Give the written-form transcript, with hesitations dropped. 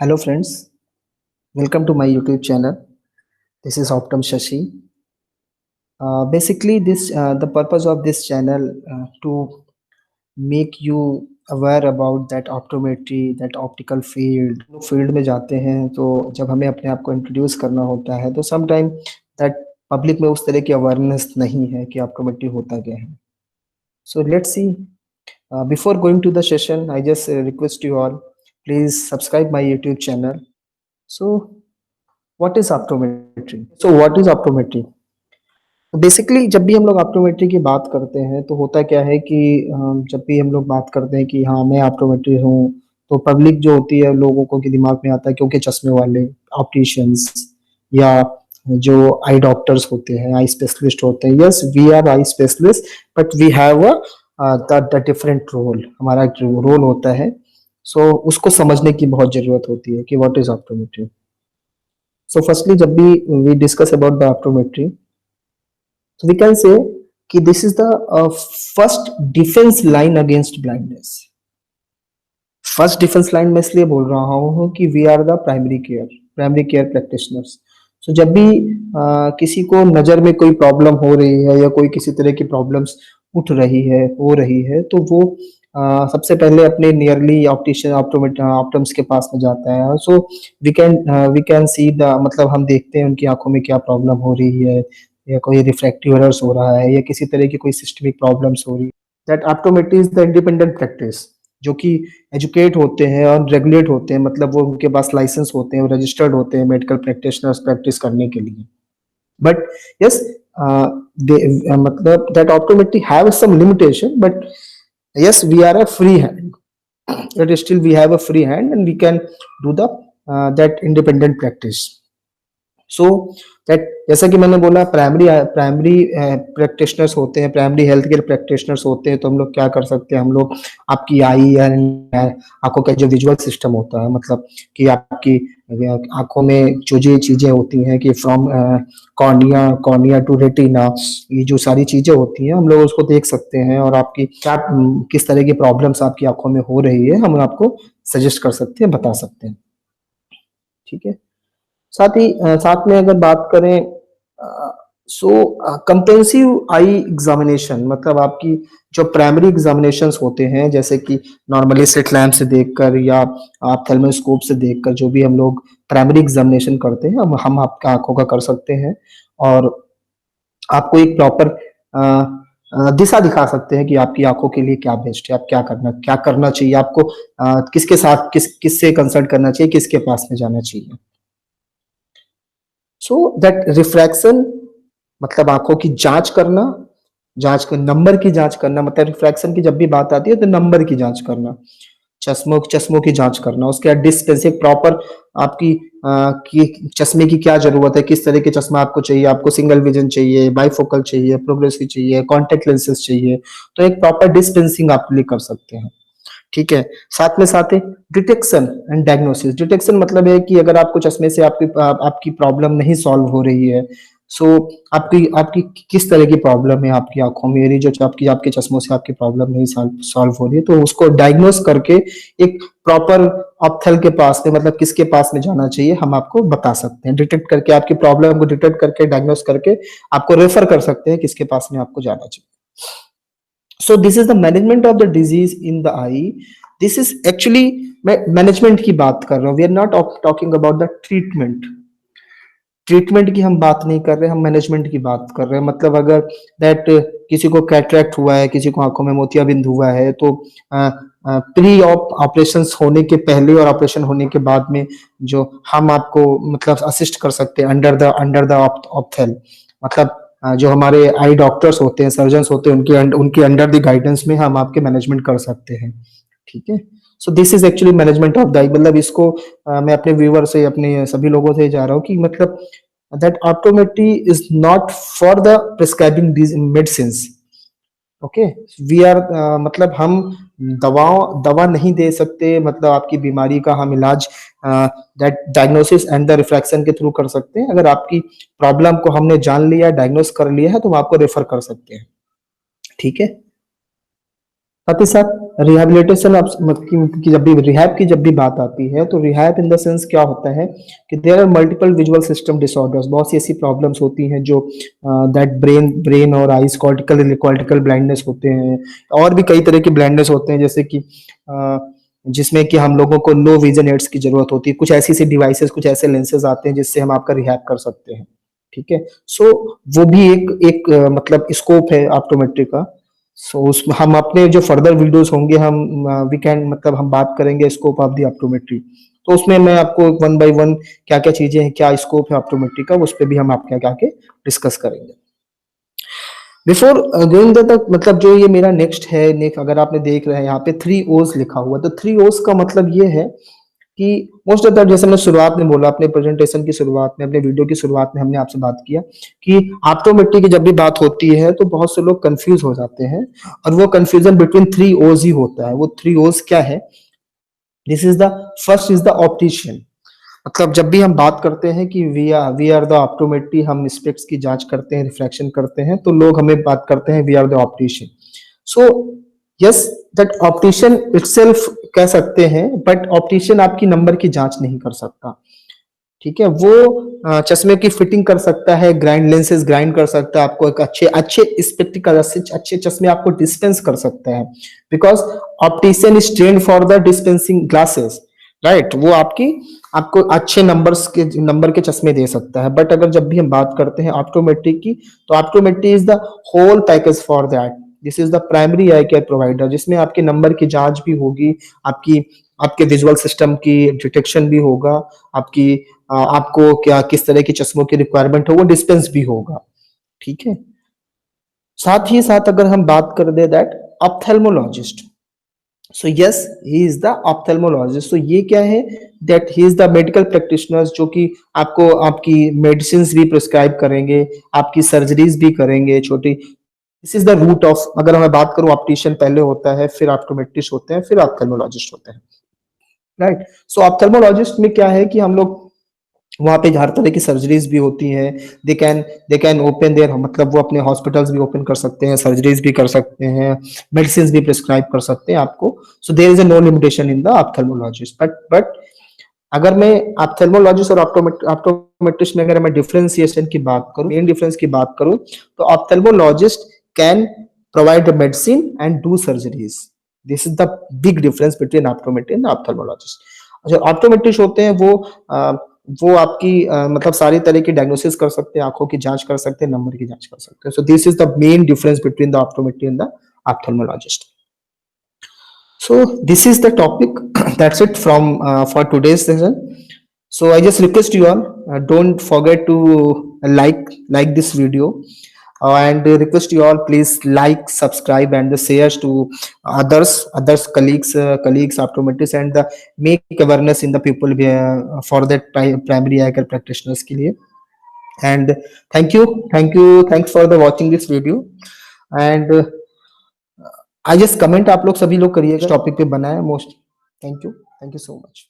Hello friends, welcome to my YouTube channel. This is Optum Shashi. Basically, this the purpose of this channel to make you aware about that optometry, that optical field. Field में जाते हैं तो जब हमें अपने आप को introduce करना होता है तो समटाइम दैट पब्लिक में उस तरह की अवेयरनेस नहीं है कि ऑप्टोमेट्री होता क्या है. So let's see. Before going to the session, I just request you all, please subscribe my YouTube channel. So what is optometry? So what is optometry? Basically जब भी हम लोग ऑप्टोमेट्री की बात करते हैं तो होता क्या है कि जब भी हम लोग बात करते हैं कि हाँ मैं ऑप्टोमेट्री हूँ तो पब्लिक जो होती है लोगों को के दिमाग में आता है क्योंकि चश्मे वाले ऑप्टिशियंस या जो आई डॉक्टर्स होते हैं आई स्पेशलिस्ट होते हैं. Yes we are eye specialist but we have the different role. हमारा रोल होता है. सो उसको समझने की बहुत जरूरत होती है कि what is optometry. So firstly जब भी we discuss about the optometry so we can say कि this is the first defense line against blindness. First defence line मैं इसलिए बोल रहा हूँ कि we are the primary care practitioners. So जब भी किसी को नजर में कोई प्रॉब्लम हो रही है या कोई किसी तरह की प्रॉब्लम्स उठ रही है हो रही है तो वो सबसे पहले अपने नियरली ऑप्टिशियन ऑप्टम्स के पास में जाता है. So we can see the मतलब हम देखते हैं उनकी आंखों में क्या प्रॉब्लम हो रही है या कोई रिफ्रैक्टिव एरर्स हो रहा है या किसी तरह की कोई सिस्टमिक प्रॉब्लम्स हो रही है. That optometry is the independent practice जो कि एजुकेट होते हैं और रेगुलेट होते हैं. मतलब वो उनके पास लाइसेंस होते हैं, रजिस्टर्ड होते हैं मेडिकल प्रैक्टिशनर्स प्रैक्टिस करने के लिए. बट यस मतलब that optometry have some limitation but yes we are a free hand, but still we have a free hand and we can do the that independent practice. So that जैसा कि मैंने बोला primary practitioners होते हैं, primary health care practitioners होते हैं. तो हम लोग क्या कर सकते हैं, हम लोग आपकी आई एंड आंखों का जो विजुअल सिस्टम होता है मतलब कि आपकी आंखों में जो जो चीजें होती हैं कि फ्रॉम कॉर्निया टू रेटिना, ये जो सारी चीजें होती हैं हम लोग उसको देख सकते हैं और आपकी क्या किस तरह की प्रॉब्लम्स आपकी आंखों में हो रही है हम आपको सजेस्ट कर सकते हैं, बता सकते हैं. ठीक है. साथ में अगर बात करें सो कंप्रेहेंसिव आई एग्जामिनेशन मतलब आपकी जो प्राइमरी एग्जामिनेशंस होते हैं जैसे कि नॉर्मली स्लिट लैम्प से देखकर या आप थर्मोस्कोप से देखकर जो भी हम लोग प्राइमरी एग्जामिनेशन करते हैं हम आपका आंखों का कर सकते हैं और आपको एक प्रॉपर दिशा दिखा सकते हैं कि आपकी आंखों के लिए क्या बेस्ट है, आप क्या करना चाहिए आपको, किसके साथ किससे कंसल्ट करना चाहिए, किसके पास में जाना चाहिए. सो दैट रिफ्रैक्शन मतलब आंखों की जांच कर नंबर की जांच करना. मतलब रिफ्रैक्शन की जब भी बात आती है तो नंबर की जांच करना, चश्मों की जांच करना. उसके बाद डिस्पेंसिंग प्रॉपर आपकी की चश्मे की क्या जरूरत है, किस तरह के चश्मा आपको चाहिए, आपको सिंगल विजन चाहिए, बाइफोकल चाहिए, प्रोग्रेसिव चाहिए, कॉन्टेक्ट लेंसेज चाहिए. तो एक प्रॉपर डिस्पेंसिंग आप लिए कर सकते हैं. ठीक है. साथ ही डिटेक्शन एंड डायग्नोसिस. डिटेक्शन मतलब है कि अगर आपको चश्मे से आपकी प्रॉब्लम नहीं सॉल्व हो रही है, सो आपकी किस तरह की प्रॉब्लम है आपकी आंखों में, ये जो आपके चश्मों से आपकी प्रॉब्लम नहीं सॉल्व हो रही है, तो उसको डायग्नोस करके एक प्रॉपर ऑप्थेल के पास में मतलब किसके पास में जाना चाहिए हम आपको बता सकते हैं. डिटेक्ट करके आपकी प्रॉब्लम को डिटेक्ट करके डायग्नोस करके आपको रेफर कर सकते हैं किसके पास में आपको जाना चाहिए. So this is the management of the disease in the eye. This is actually मैं मैनेजमेंट की बात कर रहा हूँ. We are not talking about the treatment की हम बात नहीं कर रहे, हम मैनेजमेंट की बात कर रहे हैं. मतलब अगर दैट किसी को कैटरैक्ट हुआ है, किसी को आंखों में मोतियाबिंद हुआ है तो प्री ऑपरेशन होने के पहले और ऑपरेशन होने के बाद में जो हम आपको मतलब असिस्ट कर सकते हैं अंडर द ऑप्थेल. मतलब जो हमारे आई डॉक्टर्स होते हैं, सर्जन्स होते हैं, उनके अंडर द गाइडेंस में हम आपके मैनेजमेंट कर सकते हैं. ठीक है. So this is actually management of the eye. मतलब इसको मैं अपने व्यूअर से अपने सभी लोगों से जा रहा हूँ कि मतलब that optometry is not for the prescribing these medicine. Okay. We are मतलब हम दवा नहीं दे सकते. मतलब आपकी बीमारी का हम इलाज that diagnosis and the refraction के थ्रू कर सकते हैं. अगर आपकी प्रॉब्लम को हमने जान लिया, डायग्नोस कर लिया है तो हम आपको रेफर कर सकते हैं. ठीक है. साथ ही साथ रिहैबिलिटेशन मतलब कि जब भी रिहैब की जब भी बात आती है तो रिहैब इन द सेंस क्या होता है कि there are multiple visual system disorders, बहुत सी ऐसी प्रॉब्लम्स होती हैं जो दैट ब्रेन और आईज कॉर्टिकल ब्लाइंडनेस होते हैं, और भी कई तरह की ब्लाइंडनेस होते हैं, जैसे कि जिसमें कि हम लोगों को लो विजन एड्स की जरूरत होती है। कुछ ऐसी सी डिवाइसेस, कुछ ऐसे लेंसेज आते हैं जिससे हम आपका रिहैब कर सकते हैं। ठीक है, सो वो भी एक एक मतलब स्कोप है ऑप्टोमेट्री का। सो उसमें हम अपने जो फर्दर वीडियोस होंगे हम वी कैन मतलब हम बात करेंगे स्कोप ऑफ द ऑप्टोमेट्री। तो उसमें मैं आपको वन बाय वन क्या क्या चीजें हैं, क्या स्कोप है ऑप्टोमेट्री का, उस पर भी हम आपके आगे डिस्कस करेंगे। बिफोर गोइंग तक मतलब जो ये मेरा नेक्स्ट है, नेक्स्ट अगर आपने देख रहे हैं यहाँ पे 3 O's लिखा हुआ है, तो 3 O's का मतलब ये है कि मोस्ट ऑफ द, जैसे मैं शुरुआत में बोला, अपने प्रेजेंटेशन की शुरुआत में, अपने वीडियो की शुरुआत में हमने आपसे बात किया कि ऑप्टोमेट्री की जब भी बात होती है तो बहुत से लोग कंफ्यूज हो जाते हैं, और वो कंफ्यूजन बिटवीन 3 O's ही होता है। वो 3 O's क्या है? This is the first is the optician. मतलब जब भी हम बात करते हैं कि वी आर द ऑप्टोमेट्री, हम स्पेक्स की जांच करते हैं, रिफ्रैक्शन करते हैं, तो लोग हमें बात करते हैं we are the optician. So yes, that optician itself कह सकते हैं, बट ऑप्टिशियन आपकी नंबर की जांच नहीं कर सकता। ठीक है, वो चश्मे की फिटिंग कर सकता है, ग्राइंड लेंसेज ग्राइंड कर सकता है, आपको एक अच्छे अच्छे स्पेक्टिकल, अच्छे चश्मे आपको डिस्पेंस कर सकता है, because optician is trained for the dispensing glasses, right. वो आपको अच्छे नंबर के चश्मे दे सकता है। बट अगर जब भी हम बात करते हैं ऑप्टोमेट्री की, तो optometry is the whole package for that. This is the primary eye care provider, जिसमें आपके नंबर की जांच भी होगी, आपकी आपके विजुअल सिस्टम की डिटेक्शन भी होगा, आपकी आपको क्या किस तरह की चश्मों की रिक्वायरमेंट है वो डिस्पेंस भी होगा। ठीक है, साथ ही साथ अगर हम बात कर दे that ophthalmologist, so yes he is the ophthalmologist. तो ये क्या है? That he is the medical practitioner, जो कि आपको आपकी मेडिसिन भी प्रिस्क्राइब करेंगे, आपकी सर्जरीज भी करेंगे छोटी। This is the root of, अगर मैं बात करूं, ऑप्टिशियन पहले होता है, फिर ऑप्टोमेट्रिस्ट होते हैं, फिर ऑप्थेल्मोलॉजिस्ट होते हैं, राइट। सो ऑप्थेल्मोलॉजिस्ट में क्या है कि हम लोग वहां पे हर तरह की सर्जरीज भी होती हैं। दे कैन ओपन देयर, मतलब वो अपने हॉस्पिटल्स भी ओपन कर सकते हैं, सर्जरीज भी कर सकते हैं, मेडिसिन भी प्रिस्क्राइब कर सकते हैं आपको। So there is a no limitation in the ophthalmologist. But अगर मैं ऑप्थेल्मोलॉजिस्ट और ऑप्टोमेट्रिस्ट में अगर मैं डिफरेंशिएशन की बात करूं, मेन डिफरेंस की बात करूं, तो ophthalmologist can provide medicine and do surgeries. This is the big difference between optometry and ophthalmologist. जो ऑप्टोमेट्रिस्ट होते हैं वो आपकी मतलब सारी तरह की डायग्नोसिस कर सकते हैं, आंखों की जांच कर सकते हैं, नंबर की जांच कर सकते हैं। सो this is the main difference between the optometry and the ophthalmologist. So this is the topic. That's it from for today's session. So I just request you all, don't forget to like this video, and request you all, please like, subscribe, and the shares to others colleagues optometrists, and the make awareness in the people for that primary eye care practitioners के लिए. And thanks for the watching this video. And I just comment आप लोग सभी लोग करिएगा, topic पे बना है most. Thank you so much.